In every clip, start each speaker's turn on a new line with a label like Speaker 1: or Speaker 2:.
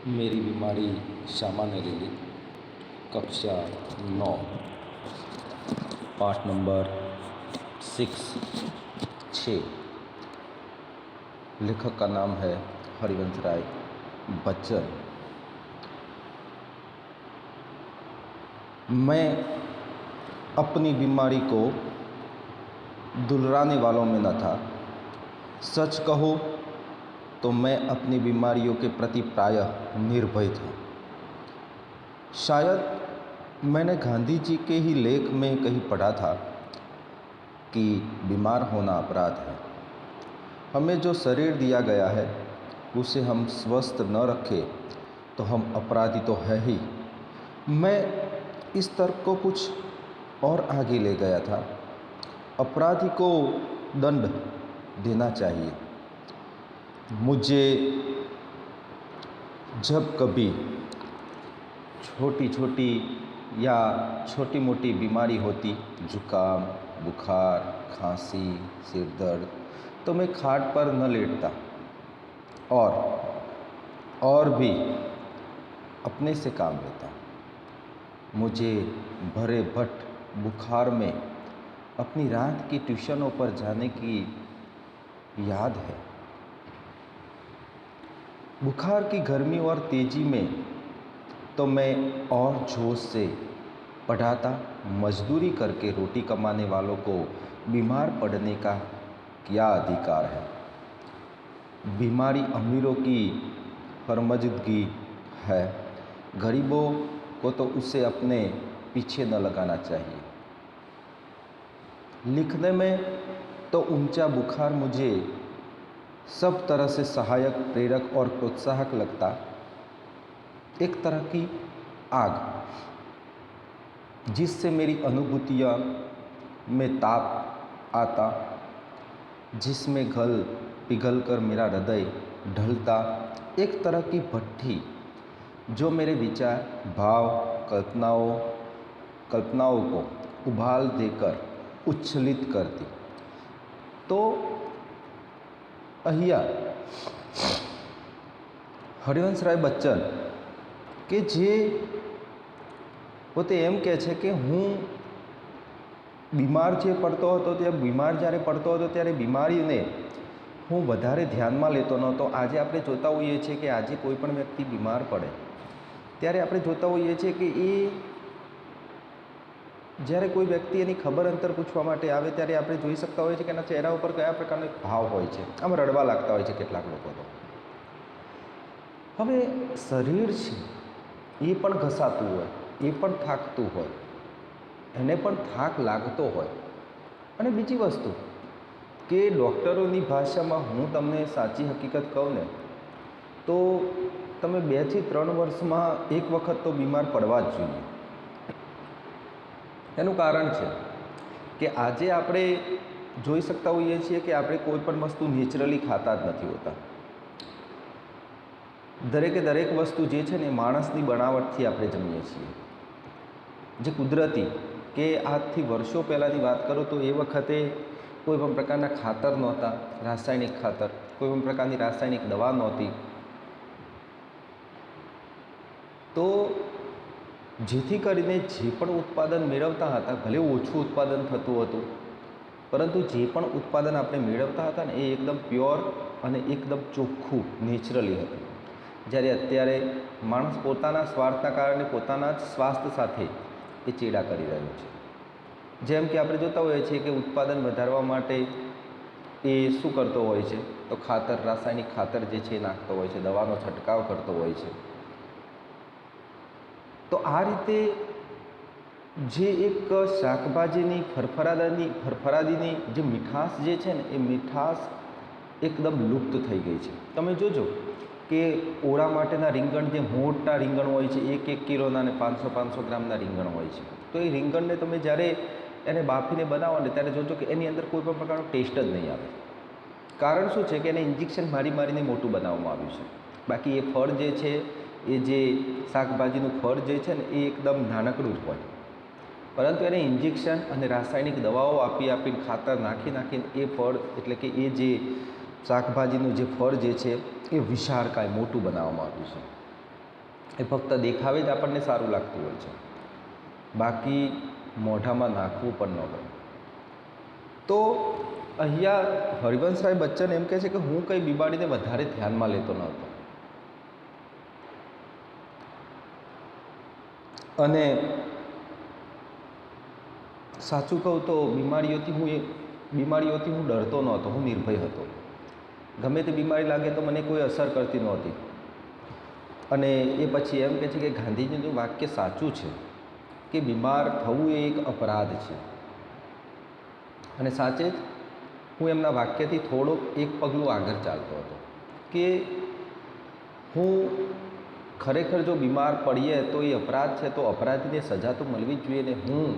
Speaker 1: मेरी बीमारी सामान्य रही। कक्षा 9, पाठ नंबर 6। लेखक का नाम है हरिवंश राय बच्चन। मैं अपनी बीमारी को दुलराने वालों में न था। सच कहूँ तो मैं अपनी बीमारियों के प्रति प्रायः निर्भय था। शायद मैंने गांधी जी के ही लेख में कहीं पढ़ा था कि बीमार होना अपराध है। हमें जो शरीर दिया गया है उसे हम स्वस्थ न रखें तो हम अपराधी तो है ही। मैं इस तर्क को कुछ और आगे ले गया था। अपराधी को दंड देना चाहिए। मुझे जब कभी छोटी छोटी या छोटी मोटी बीमारी होती, जुकाम, बुखार, खांसी, सिर दर्द, तो मैं खाट पर न लेटता और भी अपने से काम लेता। मुझे भरे भट बुखार में अपनी रात की ट्यूशनों पर जाने की याद है। बुखार की गर्मी और तेज़ी में तो मैं और जोश से पढ़ाता। मजदूरी करके रोटी कमाने वालों को बीमार पड़ने का क्या अधिकार है। बीमारी अमीरों की हरमजदगी है। गरीबों को तो उसे अपने पीछे न लगाना चाहिए। लिखने में तो ऊंचा बुखार मुझे सब तरह से सहायक, प्रेरक और प्रोत्साहक लगता। एक तरह की आग जिससे मेरी अनुभूतियाँ में ताप आता, जिसमें पिघल कर मेरा हृदय ढलता। एक तरह की भट्ठी जो मेरे विचार, भाव, कल्पनाओं को उबाल देकर उच्छलित करती। तो અહીંયા હરિવંશરાય બચ્ચન કે જે પોતે એમ કહે છે કે હું બીમાર જે પડતો હતો તે બીમાર જ્યારે પડતો હતો ત્યારે બીમારીને હું વધારે ધ્યાનમાં લેતો નહોતો। આજે આપણે જોતા હોઈએ છીએ કે આજે કોઈ પણ વ્યક્તિ બીમાર પડે ત્યારે આપણે જોતા હોઈએ છીએ કે એ જ્યારે કોઈ વ્યક્તિ એની ખબર અંતર પૂછવા માટે આવે ત્યારે આપણે જોઈ શકતા હોઈએ છીએ કે એના ચહેરા ઉપર કયા પ્રકારનો એક ભાવ હોય છે। આમ રડવા લાગતા હોય છે કેટલાક લોકો તો। હવે શરીર છે એ પણ ઘસાતું હોય, એ પણ થાકતું હોય, એને પણ થાક લાગતો હોય। અને બીજી વસ્તુ કે ડૉક્ટરોની ભાષામાં હું તમને સાચી હકીકત કહું ને તો તમે 2 થી 3 વર્ષમાં એક વખત તો બીમાર પડવા જ જોઈએ। એનું કારણ છે કે આજે આપણે જોઈ શકતા હોઈએ છીએ કે આપણે કોઈ પણ વસ્તુ નેચરલી ખાતા જ નથી હોતા। દરેક વસ્તુ જે છે ને એ માણસની બનાવટથી આપણે જમીએ છીએ। જે કુદરતી કે આજથી વર્ષો પહેલાંની વાત કરું તો એ વખતે કોઈ પણ પ્રકારના ખાતર નહોતા, રાસાયણિક ખાતર, કોઈ પણ પ્રકારની રાસાયણિક દવા નહોતી। તો જેથી કરીને જે પણ ઉત્પાદન મેળવતા હતા, ભલે ઓછું ઉત્પાદન થતું હતું, પરંતુ જે પણ ઉત્પાદન આપણે મેળવતા હતા ને એ એકદમ પ્યોર અને એકદમ ચોખ્ખું નેચરલી હતું। જ્યારે અત્યારે માણસ પોતાના સ્વાર્થના કારણે પોતાના જ સ્વાસ્થ્ય સાથે એ ચેડા કરી રહ્યો છે। જેમ કે આપણે જોતા હોઈએ છીએ કે ઉત્પાદન વધારવા માટે એ શું કરતો હોય છે તો ખાતર, રાસાયણિક ખાતર જે છે એ નાખતો હોય છે, દવાનો છંટકાવ કરતો હોય છે। તો આ રીતે જે એક શાકભાજીની ફરફરાદીની જે મીઠાશ જે છે ને એ મીઠાશ એકદમ લુપ્ત થઈ ગઈ છે। તમે જોજો કે ઓળા માટેના રીંગણ, જે મોટા રીંગણ હોય છે, 1 કિલોના અને 500 ગ્રામના રીંગણ હોય છે, તો એ રીંગણને તમે જ્યારે એને બાફીને બનાવો ને ત્યારે જોજો કે એની અંદર કોઈ પણ પ્રકારનો ટેસ્ટ જ નહીં આવે। કારણ શું છે કે એને ઇન્જેક્શન મારીને મોટું બનાવવામાં આવ્યું છે। બાકી એ ફળ જે છે, એ જે શાકભાજીનું ફળ જે છે ને એ એકદમ નાનકડું જ હોય, પરંતુ એને ઇન્જેક્શન અને રાસાયણિક દવાઓ આપીને ખાતર નાખીને એ ફળ એટલે કે એ જે શાકભાજીનું જે ફળ જે છે એ વિશાળકાય મોટું બનાવવામાં આવ્યું છે। એ ફક્ત દેખાવે જ આપણને સારું લાગતું હોય છે, બાકી મોઢામાં નાખવું પણ ન ગમે. તો અહીંયા હરિવંશરાય બચ્ચન એમ કહે છે કે હું કંઈ બીમારીને વધારે ધ્યાનમાં લેતો ન હતો, અને સાચું કહું તો બીમારીઓથી હું ડરતો નહોતો, હું નિર્ભય હતો. ગમે તે બીમારી લાગે તો મને કોઈ અસર કરતી નહોતી. અને એ પછી એમ કહે છે કે ગાંધીજીનું વાક્ય સાચું છે કે બીમાર થવું એ એક અપરાધ છે. અને સાચે જ હું એમના વાક્યથી થોડોક એક પગલું આગળ ચાલતો હતો કે હું ખરેખર જો બીમાર પડીએ તો એ અપરાધ છે, તો અપરાધીને સજા તો મળવી જ જોઈએ ને હું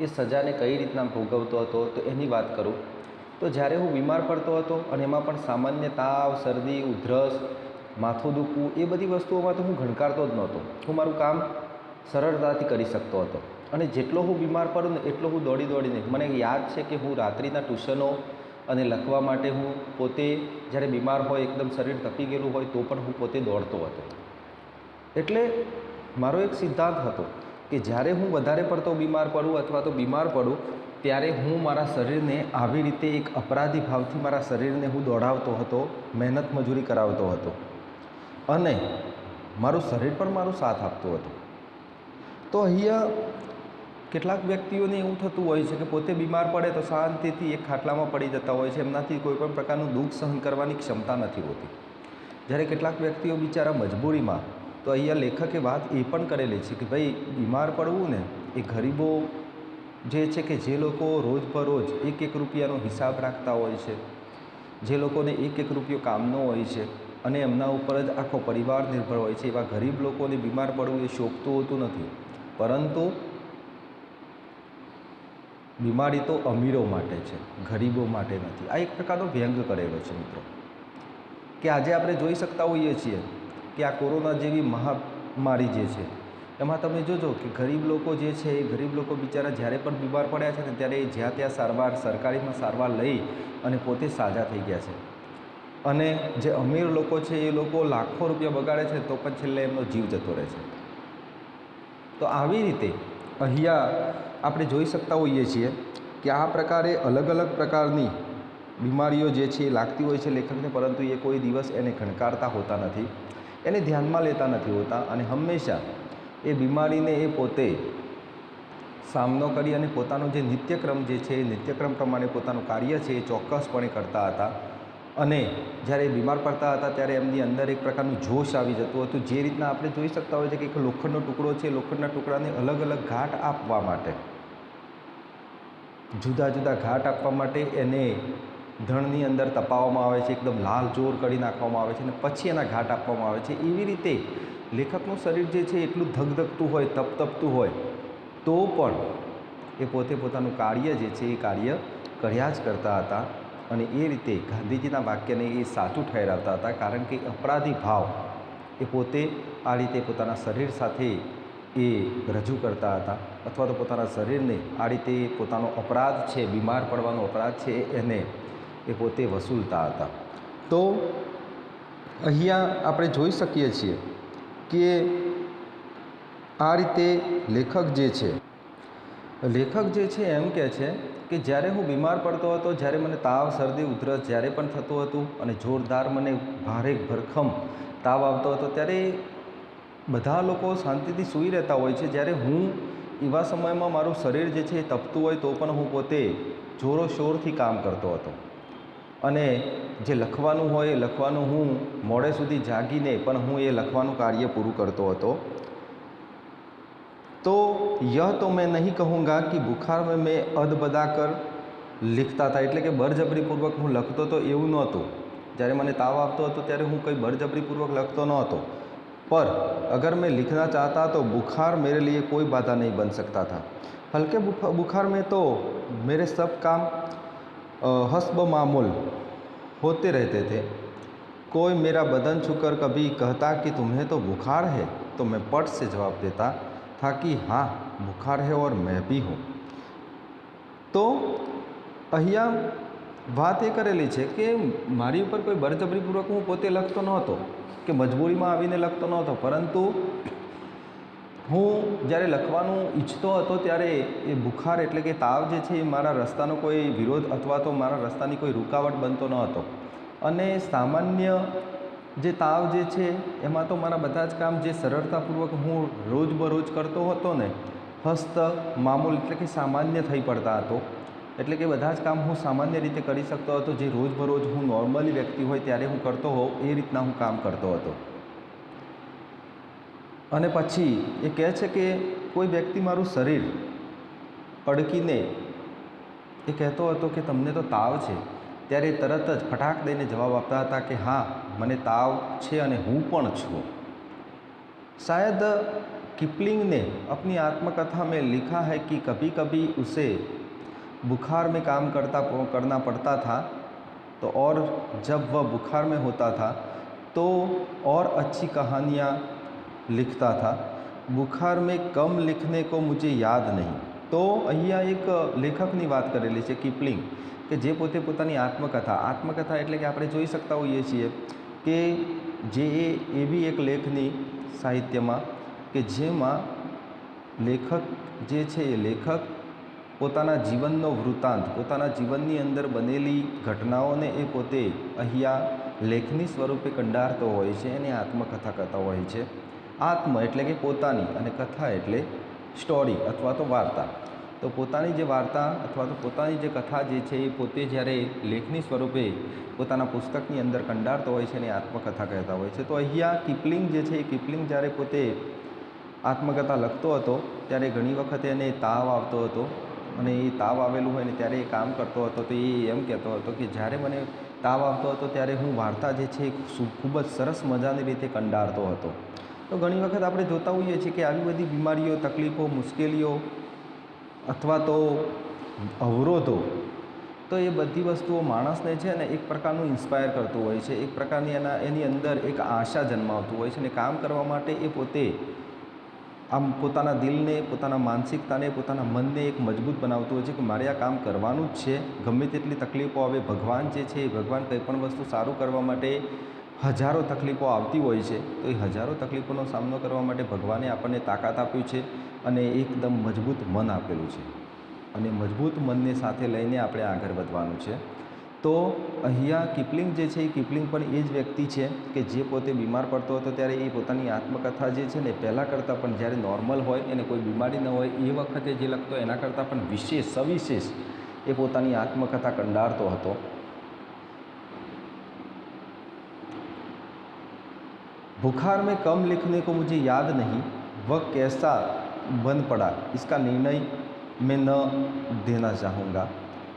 Speaker 1: એ સજાને કઈ રીતના ભોગવતો હતો. તો એની વાત કરું તો જ્યારે હું બીમાર પડતો હતો, અને એમાં પણ સામાન્ય તાવ, શરદી, ઉધરસ, માથું દુખવું, એ બધી વસ્તુઓમાં તો હું ઘણકારતો જ નહોતો. હું મારું કામ સરળતાથી કરી શકતો હતો, અને જેટલો હું બીમાર પડું ને એટલો હું દોડીને, મને યાદ છે કે હું રાત્રિના ટ્યુશનો અને લખવા માટે હું પોતે જ્યારે બીમાર હોય, એકદમ શરીર તપી ગયેલું હોય તો પણ હું પોતે દોડતો હતો. એટલે મારો એક સિદ્ધાંત હતો કે જ્યારે હું વધારે પડતો બીમાર પડું અથવા તો બીમાર પડું ત્યારે હું મારા શરીરને આવી રીતે એક અપરાધી ભાવથી મારા શરીરને હું દોડાવતો હતો, મહેનત મજૂરી કરાવતો હતો, અને મારું શરીર પણ મારો સાથ આપતું હતું. તો અહીંયા કેટલાક વ્યક્તિઓને એવું થતું હોય છે કે પોતે બીમાર પડે તો શાંતિથી એક ખાટલામાં પડી જતા હોય છે, એમનાથી કોઈપણ પ્રકારનું દુઃખ સહન કરવાની ક્ષમતા નથી હોતી. જ્યારે કેટલાક વ્યક્તિઓ બિચારા મજબૂરીમાં, તો અહીંયા લેખકે વાત એ પણ કરેલી છે કે ભાઈ બીમાર પડવું ને એ ગરીબો જે છે કે જે લોકો રોજબરોજ એક રૂપિયાનો હિસાબ રાખતા હોય છે, જે લોકોને એક રૂપિયો કામનો હોય છે અને એમના ઉપર જ આખો પરિવાર નિર્ભર હોય છે, એવા ગરીબ લોકોને બીમાર પડવું એ શોભતું હોતું નથી. પરંતુ બીમારી તો અમીરો માટે છે, ગરીબો માટે નથી. આ એક પ્રકારનો વ્યંગ કરેલો છે મિત્રો, કે આજે આપણે જોઈ શકતા હોઈએ છીએ કે આ કોરોના જેવી મહામારી જે છે એમાં તમે જોજો કે ગરીબ લોકો જે છે એ ગરીબ લોકો બિચારા જ્યારે પણ બીમાર પડ્યા છે ને ત્યારે જ્યાં ત્યાં સરકારીમાં સારવાર લઈ અને પોતે સાજા થઈ ગયા છે. અને જે અમીર લોકો છે એ લોકો લાખો રૂપિયા બગાડે છે તો પણ છેલ્લે એમનો જીવ જતો રહે છે. તો આવી રીતે અહીંયા આપણે જોઈ શકતા હોઈએ છીએ કે આ પ્રકારે અલગ અલગ પ્રકારની બીમારીઓ જે છે એ લાગતી હોય છે લેખકને, પરંતુ એ કોઈ દિવસ એને ખણકારતા હોતા નથી, એને ધ્યાનમાં લેતા નથી હોતા, અને હંમેશા એ બીમારીને એ પોતે સામનો કરી અને પોતાનો જે નિત્યક્રમ જે છે એ નિત્યક્રમ પ્રમાણે પોતાનું કાર્ય છે એ ચોક્કસપણે કરતા હતા. અને જ્યારે બીમાર પડતા હતા ત્યારે એમની અંદર એક પ્રકારનું જોશ આવી જતું હતું. જે રીતના આપણે જોઈ શકતા હોય છે કે એક લોખંડનો ટુકડો છે, લોખંડના ટુકડાને અલગ અલગ ઘાટ આપવા માટે, જુદા જુદા ઘાટ આપવા માટે એને ધણની અંદર તપાવવામાં આવે છે, એકદમ લાલ જોર કરી નાખવામાં આવે છે અને પછી એના ઘાટ આપવામાં આવે છે. એવી રીતે લેખકનું શરીર જે છે એટલું ધગધગતું હોય, તપતું હોય, તો પણ એ પોતે પોતાનું કાર્ય જે છે એ કાર્ય કર્યા જ કરતા હતા. અને એ રીતે ગાંધીજીના વાક્યને એ સાચું ઠહેરાવતા હતા, કારણ કે અપરાધી ભાવ એ પોતે આ રીતે પોતાના શરીર સાથે એ રજૂ કરતા હતા, અથવા તો પોતાના શરીરને આ રીતે પોતાનો અપરાધ છે, બીમાર પડવાનો અપરાધ છે, એને એ પોતે વસૂલતા હતા. તો અહીંયા આપણે જોઈ શકીએ છીએ કે આ રીતે લેખક જે છે એમ કહે છે કે જ્યારે હું બીમાર પડતો હતો, જ્યારે મને તાવ, શરદી, ઉધરસ જ્યારે પણ થતું હતું અને જોરદાર મને ભારે ભરખમ તાવ આવતો હતો, ત્યારે બધા લોકો શાંતિથી સૂઈ રહેતા હોય છે. જ્યારે હું એવા સમયમાં મારું શરીર જે છે એ તપતું હોય તો પણ હું પોતે જોરોશોરથી કામ કરતો હતો, અને જે લખવાનું હોય એ લખવાનું હું મોડે સુધી જાગીને પણ હું એ લખવાનું કાર્ય પૂરું કરતો હતો. तो यह तो मैं नहीं कहूँगा कि बुखार में मैं अदबदा कर लिखता था, એટલે કે બળજબરીપૂર્વક હું લખતો તો એવું નહોતું. જ્યારે મને તાવ આવતો હતો ત્યારે હું કંઈ બળજબરીપૂર્વક લખતો નહોતો, पर अगर मैं लिखना चाहता तो बुखार मेरे लिए कोई बाधा नहीं बन सकता था. हल्के बुखार में तो मेरे सब काम हस्ब मामूल होते रहते थे. कोई मेरा बदन छूकर कभी कहता कि तुम्हें तो बुखार है, तो मैं पट से जवाब देता था कि हाँ बुखार है और मैं भी हूँ. તો અહીંયા વાત એ કરેલી છે કે મારી ઉપર કોઈ બળજબરીપૂર્વક હું પોતે લખતો નહોતો, કે મજબૂરીમાં આવીને લખતો નહોતો, પરંતુ હું જ્યારે લખવાનું ઈચ્છતો હતો ત્યારે એ બુખાર એટલે કે તાવ જે છે એ મારા રસ્તાનો કોઈ વિરોધ અથવા તો મારા રસ્તાની કોઈ રૂકાવટ બનતો ન હતો. અને સામાન્ય જે તાવ જે છે એમાં તો મારા બધા જ કામ જે સરળતાપૂર્વક હું રોજબરોજ કરતો હતો ને, હસ્ત મામૂલ એટલે કે સામાન્ય થઈ પડતા હતો. એટલે કે બધા જ કામ હું સામાન્ય રીતે કરી શકતો હતો, જે રોજબરોજ હું નોર્મલી વ્યક્તિ હોય ત્યારે હું કરતો હોઉં એ રીતના હું કામ કરતો હતો. અને પછી એ કહે છે કે કોઈ વ્યક્તિ મારું શરીર અડકીને એ કહેતો હતો કે તમને તો તાવ છે, ત્યારે તરત જ ફટાક દઈને જવાબ આપતા હતા કે હા, મને તાવ છે અને હું પણ છું. शायद किपलिंग ने अपनी आत्मकथा में लिखा है कि कभी कभी उसे बुखार में काम करना पड़ता था, तो और जब वह बुखार में होता था तो और अच्छी कहानियाँ लिखता था. बुखार में कम लिखने को मुझे याद नहीं. તો અહીંયા એક લેખકની વાત કરેલી છે કિપલિંગ, કે જે પોતે પોતાની આત્મકથા એટલે કે આપણે જોઈ શકતા હોઈએ છીએ કે જે એવી એક લેખની સાહિત્યમાં કે જેમાં લેખક જે છે એ લેખક પોતાના જીવનનો વૃત્તાંત, પોતાના જીવનની અંદર બનેલી ઘટનાઓને એ પોતે અહીંયા લેખની સ્વરૂપે કંડારતો હોય છે, એને આત્મકથા કહેતા હોય છે. આત્મ એટલે કે પોતાની અને કથા એટલે સ્ટોરી અથવા તો વાર્તા. તો પોતાની જે વાર્તા અથવા તો પોતાની જે કથા જે છે એ પોતે જ્યારે લેખની સ્વરૂપે પોતાના પુસ્તકની અંદર કંડારતો હોય છે એને આત્મકથા કહેતા હોય છે. તો અહીંયા કિપલિંગ જે છે એ કિપલિંગ જ્યારે પોતે આત્મકથા લખતો હતો ત્યારે ઘણી વખત એને તાવ આવતો હતો, અને એ તાવ આવેલું હોય ને ત્યારે એ કામ કરતો હતો. તો એ એમ કહેતો હતો કે જ્યારે મને તાવ આવતો હતો ત્યારે હું વાર્તા જે છે એ ખૂબ જ સરસ મજાની રીતે કંડારતો હતો. તો ઘણી વખત આપણે જોતા હોઈએ છીએ કે આવી બધી બીમારીઓ, તકલીફો, મુશ્કેલીઓ અથવા તો અવરોધો, તો એ બધી વસ્તુઓ માણસને છે ને એક પ્રકારનું ઇન્સ્પાયર કરતું હોય છે, એક પ્રકારની એની અંદર એક આશા જન્માવતું હોય છે. અને કામ કરવા માટે એ પોતે આમ પોતાના દિલને, પોતાના માનસિકતાને, પોતાના મનને એક મજબૂત બનાવતું હોય છે કે મારે આ કામ કરવાનું જ છે, ગમે તેટલી તકલીફો આવે. ભગવાન જે છે એ ભગવાન કંઈ પણ વસ્તુ સારું કરવા માટે હજારો તકલીફો આવતી હોય છે, તો એ હજારો તકલીફોનો સામનો કરવા માટે ભગવાને આપણને તાકાત આપ્યું છે અને એકદમ મજબૂત મન આપેલું છે, અને મજબૂત મનને સાથે લઈને આપણે આગળ વધવાનું છે. તો અહીંયા કિપલિંગ જે છે એ કિપલિંગ પણ એ જ વ્યક્તિ છે કે જે પોતે બીમાર પડતો હતો ત્યારે એ પોતાની આત્મકથા જે છે ને પહેલાં કરતાં પણ જ્યારે નોર્મલ હોય, એને કોઈ બીમારી ન હોય એ વખતે જે લખતો એના કરતાં પણ વિશેષ, સવિશેષ એ પોતાની આત્મકથા કંડારતો હતો. बुखार में कम लिखने को मुझे याद नहीं, वह कैसा बन पड़ा इसका निर्णय मैं न देना चाहूँगा.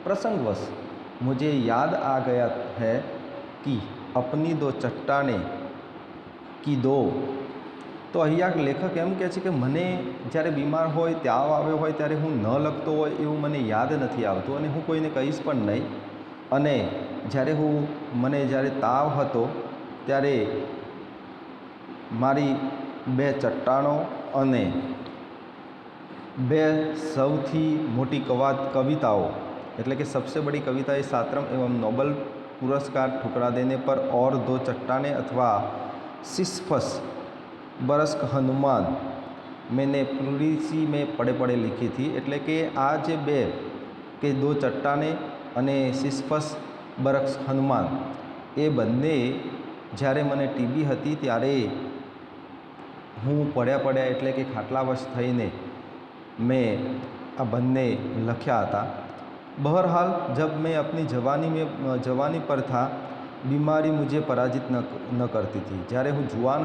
Speaker 1: प्रसंगवश मुझे याद आ गया है कि अपनी दो चट्टाने की दो. તો અહીંયા લેખક એમ કહે છે કે મને જ્યારે બીમાર હોય, તાવ આવ્યો હોય ત્યારે હું ન લખતો હોય એવું મને યાદ નથી આવતું, અને હું કોઈને કહીશ પણ નહીં. અને જ્યારે મને તાવ હતો ત્યારે મારી બે ચટ્ટાનો અને બે સૌથી મોટી કવિતાઓ એટલે કે સબસે બડી કવિતા એ સાતરમ એवं नोबल पुरस्कार ठुकरा देने पर और दो चट्टाने अथवा सिसफस बरस हनुमान मैंने पुलिसी में पड़े पड़े लिखी थी. એટલે કે આ જે બે કે દો ચટ્ટાને અને સિસફસ બરસ હનુમાન એ બંને જ્યારે મને ટીબી હતી ત્યારે હું પડ્યા એટલે કે ખાટલાવશ થઈને મેં આ બંને લખ્યા હતા. बहरहाल जब मैं अपनी जवानी पर था बीमारी मुझे पराजित न करती थी. જ્યારે હું યુવાન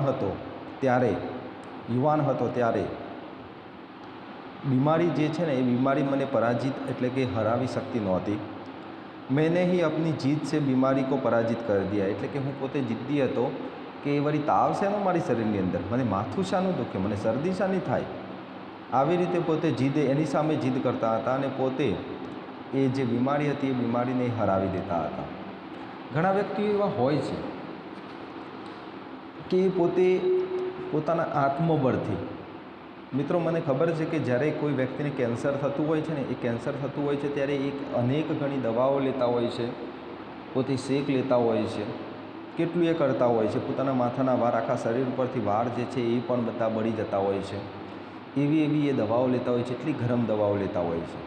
Speaker 1: હતો ત્યારે બીમારી જે છે ને એ બીમારી મને પરાજિત એટલે કે હરાવી શકતી નહોતી. मैंने ही अपनी जीत से बीमारी को पराजित कर दिया. એટલે કે હું પોતે જિદ્દી હતો કે એ વળી તાવ છે ને મારી શરીરની અંદર, મને માથું શાનું દુખે, મને શરદી શાની થાય, આવી રીતે પોતે એની સામે જીદ કરતા હતા અને પોતે એ જે બીમારી હતી એ બીમારીને હરાવી દેતા હતા. ઘણા વ્યક્તિઓ એવા હોય છે કે પોતે પોતાના આત્મબળથી, મિત્રો મને ખબર છે કે જ્યારે કોઈ વ્યક્તિને કેન્સર થતું હોય છે ને, એ કેન્સર થતું હોય છે ત્યારે અનેક ઘણી દવાઓ લેતા હોય છે, પોતે શેક લેતા હોય છે, કેટલું એ કરતા હોય છે, પોતાના માથાના વાળ, આખા શરીર ઉપરથી વાળ જે છે એ પણ બધા બળી જતા હોય છે, એવી એ દવાઓ લેતા હોય છે, એટલી ગરમ દવાઓ લેતા હોય છે,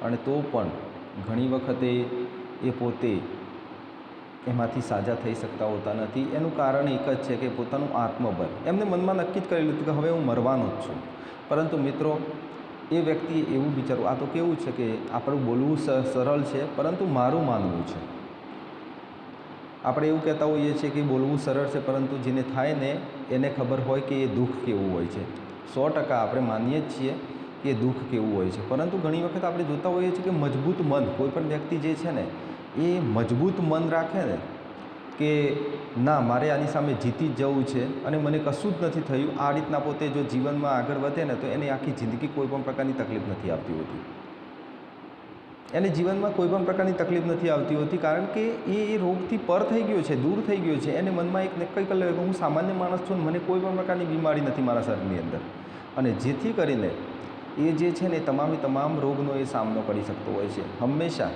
Speaker 1: અને તો પણ ઘણી વખતે એ પોતે એમાંથી સાજા થઈ શકતા હોતા નથી. એનું કારણ એક જ છે કે પોતાનું આત્મબળ. એમને મનમાં નક્કી જ કરી લીધું કે હવે હું મરવાનો જ છું. પરંતુ મિત્રો, એ વ્યક્તિએ એવું વિચારવું, આ તો કેવું છે કે આપણું બોલવું સરળ છે, પરંતુ મારું માનવું છે. આપણે એવું કહેતા હોઈએ છીએ કે બોલવું સરળ છે, પરંતુ જેને થાય ને એને ખબર હોય કે એ દુઃખ કેવું હોય છે. 100% આપણે માનીએ જ છીએ કે દુઃખ કેવું હોય છે, પરંતુ ઘણી વખત આપણે જોતા હોઈએ છીએ કે મજબૂત મન, કોઈ પણ વ્યક્તિ જે છે ને એ મજબૂત મન રાખે ને કે ના, મારે આની સામે જીતી જ જવું છે અને મને કશું જ નથી થયું, આ રીતના પોતે જો જીવનમાં આગળ વધે ને તો એની આખી જિંદગી કોઈ પણ પ્રકારની તકલીફ નથી આવતી હોતી. એને જીવનમાં કોઈ પણ પ્રકારની તકલીફ નથી આવતી હોતી, કારણ કે એ રોગથી પર થઈ ગયો છે, દૂર થઈ ગયો છે. એને મનમાં એક નક્કી કરી લે કે હું સામાન્ય માણસ છું, મને કોઈ પણ પ્રકારની બીમારી નથી મારા શરીરની અંદર, અને જેથી કરીને એ જે છે ને તમામ રોગનો એ સામનો કરી શકતો હોય છે. હંમેશા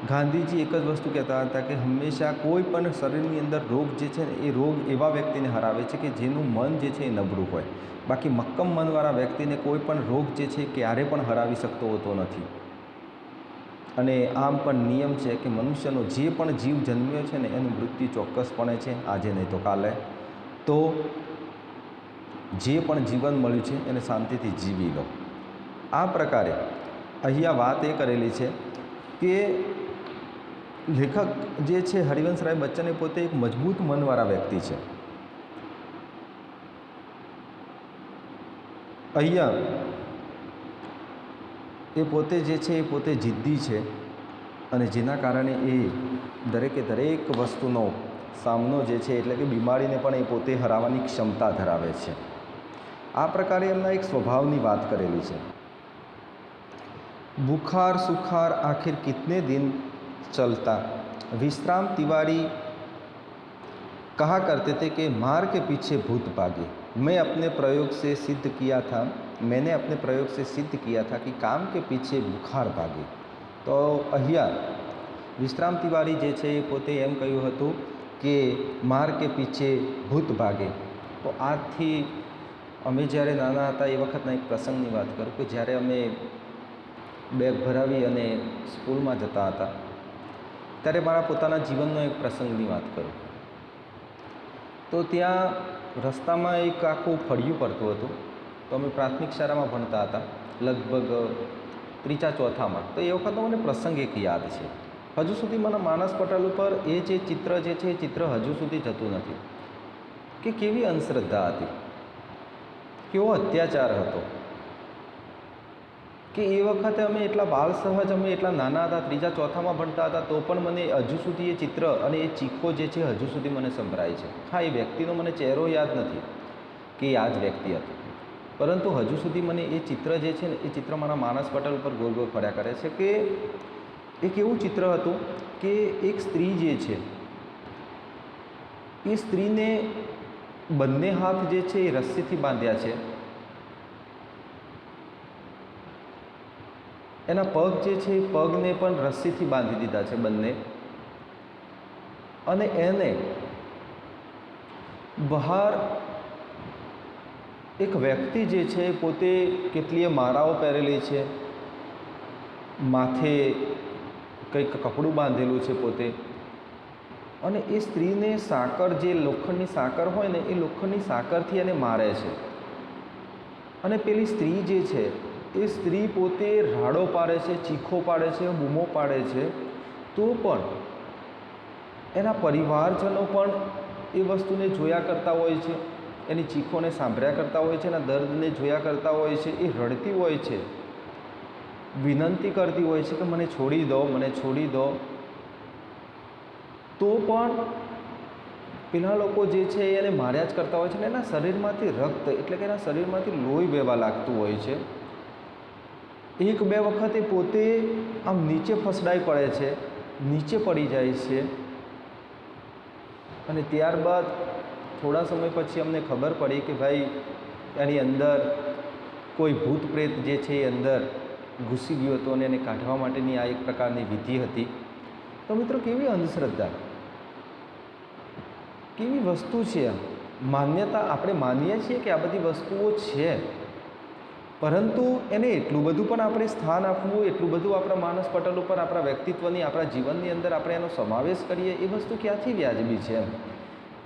Speaker 1: ગાંધીજી એક જ વસ્તુ કહેતા હતા કે હંમેશા કોઈ પણ શરીરની અંદર રોગ જે છે ને એ રોગ એવા વ્યક્તિને હરાવે છે કે જેનું મન જે છે એ નબળું હોય. બાકી મક્કમ મનવાળા વ્યક્તિને કોઈ પણ રોગ જે છે ક્યારે પણ હરાવી શકતો હોતો નથી. અને આમ પણ નિયમ છે કે મનુષ્યનો જે પણ જીવ જન્મ્યો છે ને એનું મૃત્યુ ચોક્કસપણે છે, આજે નહીં તો કાલે. તો જે પણ જીવન મળ્યું છે એને શાંતિથી જીવી લો. આ પ્રકારે અહીંયા વાત એ કરેલી છે કે લેખક જે છે હરિવંશરાય બચ્ચન એ પોતે એક મજબૂત મનવાળા વ્યક્તિ છે. અહીંયા એ પોતે જે છે એ પોતે જિદ્દી છે, અને જેના કારણે એ દરેક વસ્તુનો સામનો જે છે એટલે કે બીમારીને પણ એ પોતે હરાવવાની ક્ષમતા ધરાવે છે. આ પ્રકારે એમના એક સ્વભાવની વાત કરેલી છે. बुखार सुखार आखिर कितने दिन चलता, विश्राम तिवारी कहा करते थे कि मार के पीछे भूत भागे. मैंने अपने प्रयोग से सिद्ध किया था कि काम के पीछे बुखार भागे. તો અહીંયા વિશ્રામ તિવારી જે છે એ પોતે એમ કહ્યું હતું કે માર કે પીછે ભૂત ભાગે. તો આજથી અમે જ્યારે નાના હતા એ વખતના એક પ્રસંગની વાત કરું કે જ્યારે અમે બેગ ભરાવી અને સ્કૂલમાં જતા હતા ત્યારે મારા પોતાના જીવનનો એક પ્રસંગની વાત કરું. તો ત્યાં રસ્તામાં એક આખું ફળિયું પડતું હતું. તો અમે પ્રાથમિક શાળામાં ભણતા હતા, લગભગ 3-4માં. તો એ વખતનો મને પ્રસંગ એક યાદ છે. હજુ સુધી મને માનસ પટલ ઉપર એ જે ચિત્ર જે છે એ ચિત્ર હજુ સુધી જતું નથી કે કેવી અંધશ્રદ્ધા હતી, કેવો અત્યાચાર હતો, કે એ વખતે અમે એટલા બાળ સહજ, અમે એટલા નાના હતા, 3-4માં ભણતા હતા, તો પણ મને હજુ સુધી એ ચિત્ર અને એ ચીખો જે છે હજુ સુધી મને સંભળાય છે. હા, એ વ્યક્તિનો મને ચહેરો યાદ નથી કે આ જ વ્યક્તિ હતો, પરંતુ હજુ સુધી મને એ ચિત્ર જે છે ને એ ચિત્ર મારા માનસ પટલ ઉપર ગોળ ગોળ ફર્યા કરે છે કે એક એવું ચિત્ર હતું કે એક સ્ત્રી જે છે એ સ્ત્રીને બંને હાથ જે છે એ રસ્સીથી બાંધ્યા છે, એના પગ જે છે એ પગને પણ રસ્સીથી બાંધી દીધા છે બંને, અને એને બહાર એક વ્યક્તિ જે છે પોતે કેટલીય માળાઓ પહેરેલી છે, માથે કંઈક કપડું બાંધેલું છે પોતે, અને એ સ્ત્રીને સાકર, જે લોખંડની સાકર હોય ને એ લોખંડની સાકરથી એને મારે છે. અને પેલી સ્ત્રી જે છે એ સ્ત્રી પોતે રાડો પાડે છે, ચીખો પાડે છે, બૂમો પાડે છે, તો પણ એના પરિવારજનો પણ એ વસ્તુને જોયા કરતા હોય છે, એની ચીખોને સાંભળ્યા કરતા હોય છે, એના દર્દને જોયા કરતા હોય છે. એ રડતી હોય છે, વિનંતી કરતી હોય છે કે મને છોડી દો, મને છોડી દો. તો પણ પેલા લોકો જે છે એને માર્યા જ કરતા હોય છે, અને એના શરીરમાંથી રક્ત એટલે કે એના શરીરમાંથી લોહી વહેવા લાગતું હોય છે. 1-2 વખત એ પોતે આમ નીચે ફસડાઈ પડે છે, નીચે પડી જાય છે, અને ત્યારબાદ થોડા સમય પછી અમને ખબર પડી કે ભાઈ એની અંદર કોઈ ભૂત પ્રેત જે છે એ અંદર ઘૂસી ગયું હતું, અને એને કાઢવા માટેની આ એક પ્રકારની વિધિ હતી. તો મિત્રો, કેવી અંધશ્રદ્ધા! કેવી વસ્તુ છે આ માન્યતા. આપણે માનીએ છીએ કે આ બધી વસ્તુઓ છે, પરંતુ એને એટલું બધું પણ આપણે સ્થાન આપવું, એટલું બધું આપણા માનસ પટલ ઉપર આપણા વ્યક્તિત્વની, આપણા જીવનની અંદર આપણે એનો સમાવેશ કરીએ, એ વસ્તુ ક્યાંથી વ્યાજબી છે એમ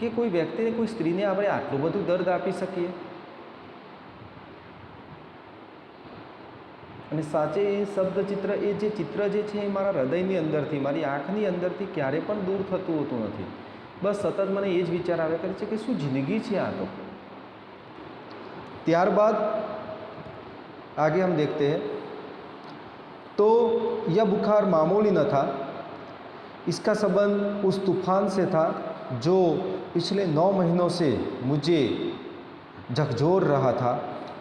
Speaker 1: કે કોઈ વ્યક્તિને, કોઈ સ્ત્રીને આપણે આટલું બધું દર્દ આપી શકીએ. અને સાચે એ શબ્દચિત્ર, એ જે ચિત્ર જે છે એ મારા હૃદયની અંદરથી, મારી આંખની અંદરથી ક્યારે પણ દૂર થતું હોતું નથી. બસ સતત મને એ જ વિચાર આવ્યા કરે છે કે શું જિંદગી છે આ. તો ત્યારબાદ आगे हम देखते हैं तो यह बुखार मामूली न था, इसका संबंध उस तूफान से था जो पिछले 9 महीनों से मुझे झकझोर रहा था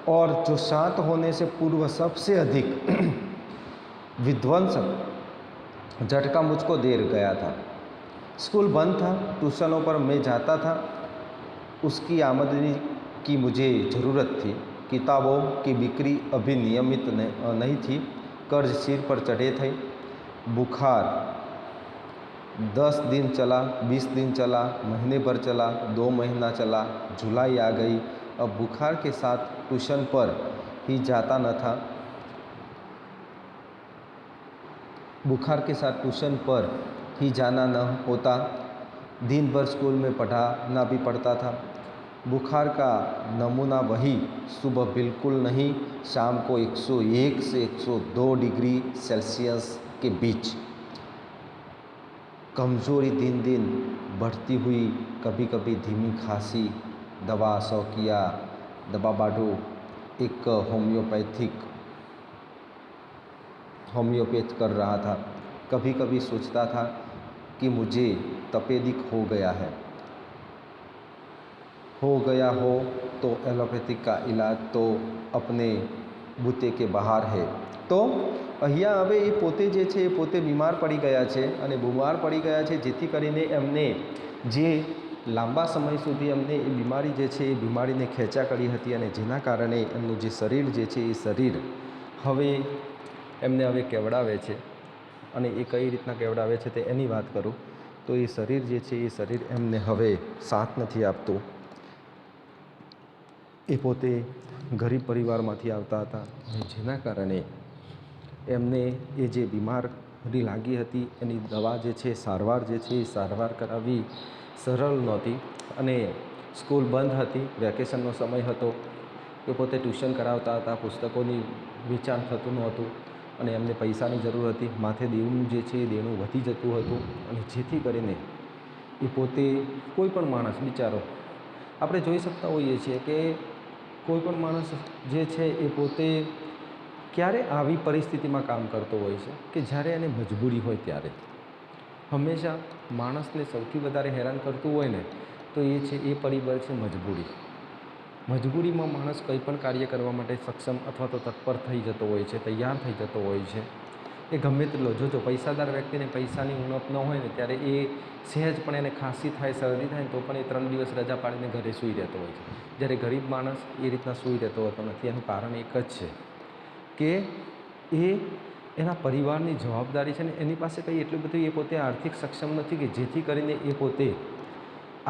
Speaker 1: और जो शांत होने से पूर्व सबसे अधिक विध्वंसक झटका मुझको दे गया था. स्कूल बंद था, ट्यूशनों पर मैं जाता था, उसकी आमदनी की मुझे ज़रूरत थी. किताबों की बिक्री अभी नियमित नहीं थी, कर्ज सिर पर चढ़े थे. बुखार 10 दिन चला, 20 दिन चला, महीने भर चला, 2 महीना चला, जुलाई आ गई. अब बुखार के साथ ट्यूशन पर ही जाता न था, बुखार के साथ ट्यूशन पर ही जाना न होता. दिन भर स्कूल में पढ़ाना भी पड़ता था. बुखार का नमूना वही, सुबह बिल्कुल नहीं, शाम को 101 से 102 डिग्री सेल्सियस के बीच. कमज़ोरी दिन दिन बढ़ती हुई, कभी कभी धीमी खांसी, दवा शौकिया दवा बाडू, एक होम्योपैथ कर रहा था. कभी कभी सोचता था कि मुझे तपेदिक हो गया हो तो एलोपैथिक का इलाज तो अपने बूते के બહાર है. તો અહીંયા હવે એ પોતે જે છે એ પોતે બીમાર પડી ગયા છે, અને બીમાર પડી ગયા છે જેથી કરીને એમને જે લાંબા સમય સુધી એમને એ બીમારી જે છે એ બીમારીને ખેંચા કરી હતી, અને જેના કારણે એમનું જે શરીર જે છે એ શરીર હવે એમને હવે કેવડાવે છે. અને એ કઈ રીતના કેવડાવે છે તે એની વાત કરું તો એ શરીર જે છે એ શરીર એમને હવે સાથ નથી આપતું. એ પોતે ગરીબ પરિવારમાંથી આવતા હતા, અને જેના કારણે એમને એ જે બીમારી લાગી હતી એની દવા જે છે, સારવાર જે છે એ સારવાર કરાવવી સરળ નહોતી. અને સ્કૂલ બંધ હતી, વેકેશનનો સમય હતો, એ પોતે ટ્યુશન કરાવતા હતા, પુસ્તકોની વેચાણ થતું નહોતું, અને એમને પૈસાની જરૂર હતી. માથે દેવું જે છે એ દેણું વધી જતું હતું, અને જેથી કરીને એ પોતે, કોઈ પણ માણસ બિચારો, આપણે જોઈ શકતા હોઈએ છીએ કે કોઈ પણ માણસ જે છે એ પોતે ક્યારે આવી પરિસ્થિતિમાં કામ કરતો હોય છે કે જ્યારે એને મજબૂરી હોય ત્યારે. હંમેશા માણસને સૌથી વધારે હેરાન કરતું હોય ને તો એ છે, એ પરિબળ છે મજબૂરી. મજબૂરીમાં માણસ કંઈ પણ કાર્ય કરવા માટે સક્ષમ અથવા તો તત્પર થઈ જતો હોય છે, તૈયાર થઈ જતો હોય છે. એ ગમે તેટલો, જોજો પૈસાદાર વ્યક્તિને પૈસાની ઉણપ ન હોય ને ત્યારે એ સહેજ પણ એને ખાંસી થાય, શરદી થાય ને તો પણ એ 3 દિવસ રજા પાડીને ઘરે સૂઈ રહેતો હોય છે. જ્યારે ગરીબ માણસ એ રીતના સૂઈ રહેતો હોતો નથી. એનું કારણ એક જ છે કે એ એના પરિવારની જવાબદારી છે ને એની પાસે કંઈ એટલું બધું એ પોતે આર્થિક સક્ષમ નથી કે જેથી કરીને એ પોતે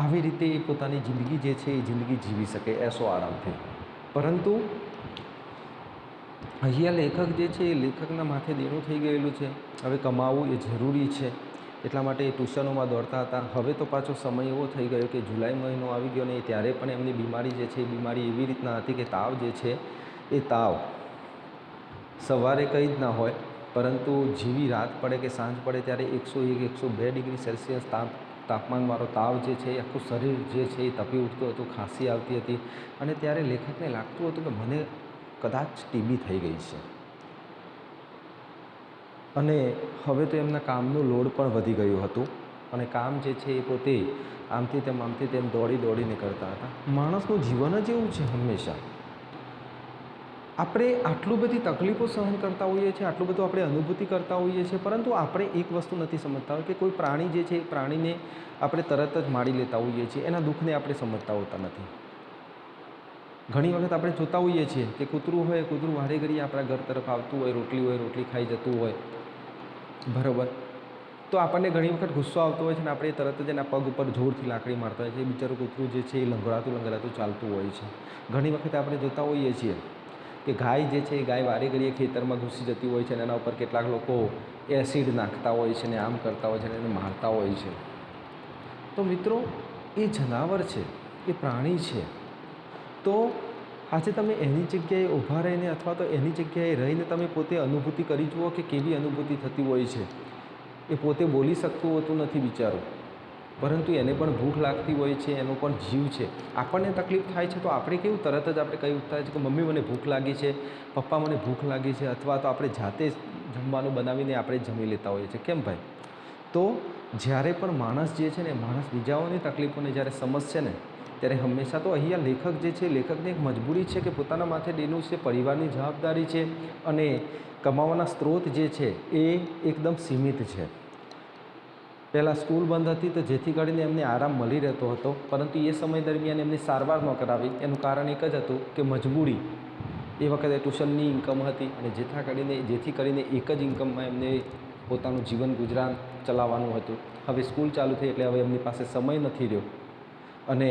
Speaker 1: આવી રીતે એ પોતાની જિંદગી જે છે એ જિંદગી જીવી શકે એસો આરામથી. પરંતુ અહીંયા લેખક જે છે એ લેખકના માથે દેણું થઈ ગયેલું છે. હવે કમાવવું એ જરૂરી છે, એટલા માટે એ ટ્યુશનોમાં દોડતા હતા. હવે તો પાછો સમય એવો થઈ ગયો કે જુલાઈ મહિનો આવી ગયો ને ત્યારે પણ એમની બીમારી જે છે એ બીમારી એવી રીતના હતી કે તાવ જે છે એ તાવ સવારે કંઈ જ ના હોય, પરંતુ જેવી રાત પડે કે સાંજ પડે ત્યારે 101 102 ડિગ્રી સેલ્સિયસ તાપમાનવાળો તાવ જે છે એ આખું શરીર જે છે એ તપી ઉઠતું હતું, ખાંસી આવતી હતી. અને ત્યારે લેખકને લાગતું હતું કે મને કદાચ ટીબી થઈ ગઈ છે. અને હવે તો એમના કામનું લોડ પણ વધી ગયું હતું, અને કામ જે છે એ પોતે આમથી તેમ દોડીને કરતા હતા. માણસનું જીવન જ એવું છે. હંમેશા આપણે આટલું બધી તકલીફો સહન કરતા હોઈએ છીએ, આટલું બધું આપણે અનુભૂતિ કરતા હોઈએ છીએ, પરંતુ આપણે એક વસ્તુ નથી સમજતા હોય કે કોઈ પ્રાણી જે છે એ પ્રાણીને આપણે તરત જ મારી લેતા હોઈએ છીએ, એના દુઃખને આપણે સમજતા હોતા નથી. ઘણી વખત આપણે જોતા હોઈએ છીએ કે કૂતરું હોય, કૂતરું વારે ઘડીએ આપણા ઘર તરફ આવતું હોય, રોટલી ખાઈ જતું હોય, બરાબર, તો આપણને ઘણી વખત ગુસ્સો આવતો હોય છે ને આપણે તરત જ એના પગ ઉપર જોરથી લાકડી મારતા હોય છે. એ બિચારું કૂતરું જે છે એ લંગડાતું ચાલતું હોય છે. ઘણી વખત આપણે જોતા હોઈએ છીએ કે ગાય જે છે એ ગાય વારે ઘડીએ ખેતરમાં ઘૂસી જતી હોય છે અને એના ઉપર કેટલાક લોકો એસિડ નાખતા હોય છે ને આમ કરતા હોય છે ને એને મારતા હોય છે. તો મિત્રો, એ જનાવર છે, એ પ્રાણી છે. તો આજે તમે એની જગ્યાએ ઊભા રહીને અથવા તો એની જગ્યાએ રહીને તમે પોતે અનુભૂતિ કરી જુઓ કે કેવી અનુભૂતિ થતી હોય છે. એ પોતે બોલી શકતું હોતું નથી બિચારું, પરંતુ એને પણ ભૂખ લાગતી હોય છે, એનો પણ જીવ છે. આપણને તકલીફ થાય છે તો આપણે કેવું તરત જ આપણે કહી ઉઠતા છે કે મમ્મી મને ભૂખ લાગી છે, પપ્પા મને ભૂખ લાગી છે, અથવા તો આપણે જાતે જ જમવાનું બનાવીને આપણે જમી લેતા હોઈએ છીએ. કેમ ભાઈ? તો જ્યારે પણ માણસ જે છે ને, માણસ બીજાઓની તકલીફોને જ્યારે સમજશે ને, ત્યારે હંમેશા તો અહીંયા લેખક જે છે, લેખકની એક મજબૂરી છે કે પોતાના માથે ડેલું છે, પરિવારની જવાબદારી છે અને કમાવાના સ્ત્રોત જે છે એ એકદમ સીમિત છે. પહેલાં સ્કૂલ બંધ હતી તો જેથી કરીને એમને આરામ મળી રહેતો હતો, પરંતુ એ સમય દરમિયાન એમની સારવાર ન કરાવી એનું કારણ એક જ હતું કે મજબૂરી. એ વખતે ટ્યુશનની ઇન્કમ હતી અને જેથી કરીને એક જ ઇન્કમમાં એમને પોતાનું જીવન ગુજરાન ચલાવવાનું હતું. હવે સ્કૂલ ચાલુ થઈ એટલે હવે એમની પાસે સમય નથી રહ્યો અને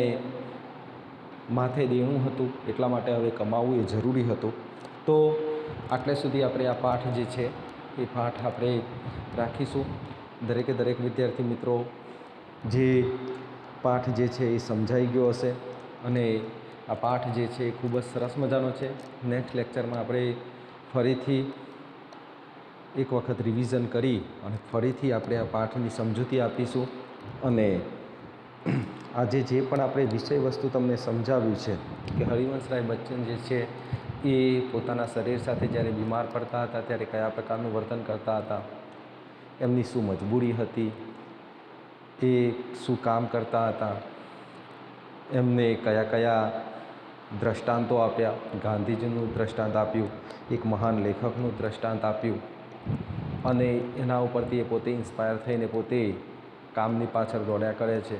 Speaker 1: માથે દેણું હતું, એટલા માટે હવે કમાવવું એ જરૂરી હતું. તો આટલે સુધી આપણે આ પાઠ જે છે એ પાઠ આપણે રાખીશું. દરેકે દરેક વિદ્યાર્થી મિત્રો જે પાઠ જે છે એ સમજાઈ ગયો હશે અને આ પાઠ જે છે એ ખૂબ જ સરસ મજાનો છે. નેક્સ્ટ લેક્ચરમાં આપણે ફરીથી એક વખત રિવિઝન કરી અને ફરીથી આપણે આ પાઠની સમજૂતી આપીશું. અને આજે જે પણ આપણે વિષય વસ્તુ તમને સમજાવ્યું છે કે હરિવંશરાય બચ્ચન જે છે એ પોતાના શરીર સાથે જ્યારે બીમાર પડતા હતા ત્યારે કયા પ્રકારનું વર્તન કરતા હતા, એમની શું મજબૂરી હતી, એ શું કામ કરતા હતા, એમને કયા કયા દ્રષ્ટાંતો આપ્યા, ગાંધીજીનું દ્રષ્ટાંત આપ્યું, એક મહાન લેખકનું દ્રષ્ટાંત આપ્યું અને એના ઉપરથી એ પોતે ઇન્સ્પાયર થઈને પોતે કામની પાછળ દોડ્યા કરે છે.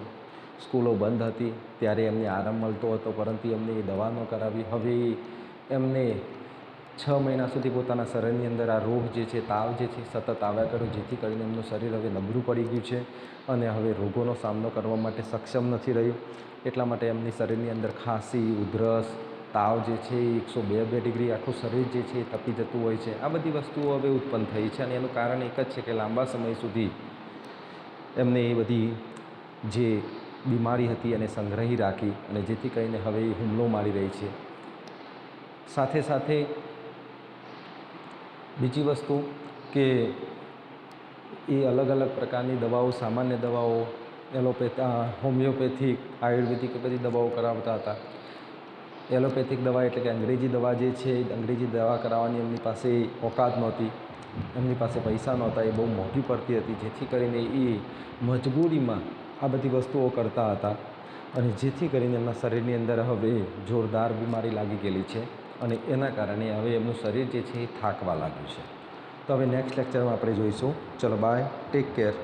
Speaker 1: સ્કૂલો બંધ હતી ત્યારે એમને આરામ મળતો હતો, પરંતુ એમને એ દવા ન કરાવી. હવે એમને 6 મહિના સુધી પોતાના શરીરની અંદર આ રોગ જે છે, તાવ જે છે સતત આવ્યા કર્યો, જેથી કરીને એમનું શરીર હવે નબળું પડી ગયું છે અને હવે રોગોનો સામનો કરવા માટે સક્ષમ નથી રહ્યું. એટલા માટે એમની શરીરની અંદર ખાંસી, ઉધરસ, તાવ જે છે એ 102 ડિગ્રી આખું શરીર જે છે એ તપી જતું હોય છે. આ બધી વસ્તુઓ હવે ઉત્પન્ન થઈ છે અને એનું કારણ એક જ છે કે લાંબા સમય સુધી એમને એ બધી જે બીમારી હતી એને સંગ્રહી રાખી અને જેથી કરીને હવે એ હુમલો મારી રહી છે. સાથે સાથે બીજી વસ્તુ કે એ અલગ અલગ પ્રકારની દવાઓ, સામાન્ય દવાઓ, હોમિયોપેથિક, આયુર્વેદિક એ બધી દવાઓ કરાવતા હતા. એલોપેથિક દવા એટલે કે અંગ્રેજી દવા જે છે, અંગ્રેજી દવા કરાવવાની એમની પાસે ઓકાત નહોતી, એમની પાસે પૈસા નહોતા, એ બહુ મોંઘી પડતી હતી, જેથી કરીને એ મજબૂરીમાં આ બધી વસ્તુઓ કરતા હતા અને જેથી કરીને એમના શરીરની અંદર હવે જોરદાર બીમારી લાગી ગયેલી છે અને એના કારણે હવે એમનું શરીર જે છે એ થાકવા લાગ્યું છે. તો હવે નેક્સ્ટ લેક્ચરમાં આપણે જોઈશું. ચલો બાય, ટેક કેર.